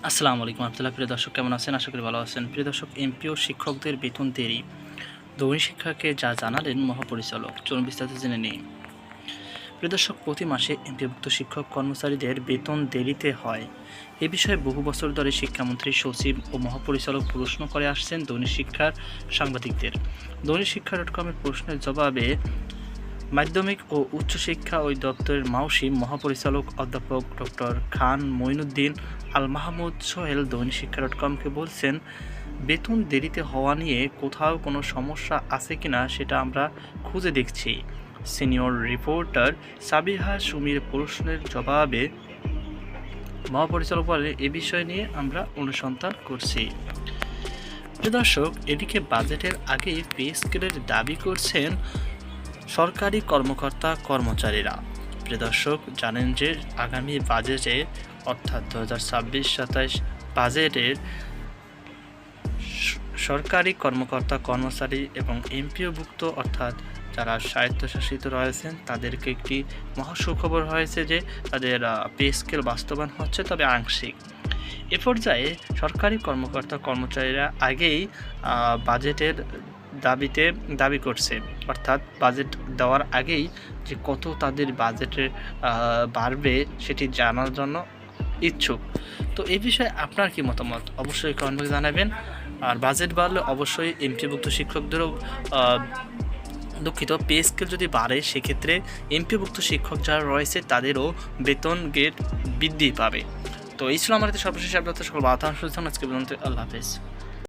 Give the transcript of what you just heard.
আসসালামু আলাইকুম রহমতুল্লাহ। প্রিয় দর্শক, কেমন আছেন? আশা করি ভালো আছেন। প্রিয় দর্শক, এমপি ও শিক্ষকদের বেতন দেরি, দৈনিক শিক্ষাকে যা জানালেন মহাপরিচালক, চলুন বিস্তারিত জেনে নিই। প্রিয় দর্শক, প্রতি মাসে এমপিভুক্ত শিক্ষক কর্মচারীদের বেতন দেরিতে হয়। এ বিষয়ে বহু বছর ধরে শিক্ষামন্ত্রী, সচিব ও মহাপরিচালক প্রশ্ন করে আসছেন দৈনিক শিক্ষার সাংবাদিকদের। দৈনিক শিক্ষা .কমের প্রশ্নের জবাবে মাধ্যমিক ও উচ্চশিক্ষা অধিদপ্তরের মাউসি মহাপরিচালক অধ্যাপক ডক্টর খান মঈনুদ্দিন আল মাহমুদ সোহেল দৈনিক শিক্ষা .কমকে বলছেন, বেতন দেরিতে হওয়া নিয়ে কোথাও কোনো সমস্যা আছে কিনা সেটা আমরা খুঁজে দেখছি। সিনিয়র রিপোর্টার সাবিহা সুমির প্রশ্নের জবাবে মহাপরিচালক বলেন, এ বিষয় নিয়ে আমরা অনুসন্ধান করছি। দর্শক, এদিকে বাজেটের আগে পে স্কেলের দাবি করছেন সরকারি কর্মকর্তা কর্মচারীরা। প্রিয় দর্শক, জানেন যে আগামী বাজেটে অর্থাৎ 2026-27 বাজেটের সরকারি কর্মকর্তা কর্মচারী এবং এমপিওভুক্ত অর্থাৎ যারা স্বায়ত্তশাসিত রয়েছেন তাদেরকে একটি মহা সুখবর হয়েছে যে তাদের পে স্কেল বাস্তবায়ন হচ্ছে, তবে আংশিক। এ পর্যায়ে সরকারি কর্মকর্তা কর্মচারীরা আগেই বাজেটের দাবি করছে, অর্থাৎ বাজেট দেওয়ার আগেই যে কত তাদের বাজেটে বাড়বে সেটি জানার জন্য ইচ্ছুক। তো এই বিষয়ে আপনার কি মতামত অবশ্যই কমেন্ট বক্সে জানাবেন। আর বাজেট বাড়লে অবশ্যই এমপিভুক্ত শিক্ষকদেরও দুঃখিত পে স্কেল যদি বাড়ে সেক্ষেত্রে এমপিভুক্ত শিক্ষক যারা রয়েছে তাদেরও বেতন গেট বৃদ্ধি পাবে। তো এই ছিল আমাদের সর্বশেষ আপডেট। সকল বার্তা আজকে পর্যন্ত। আল্লাহ হাফেজ।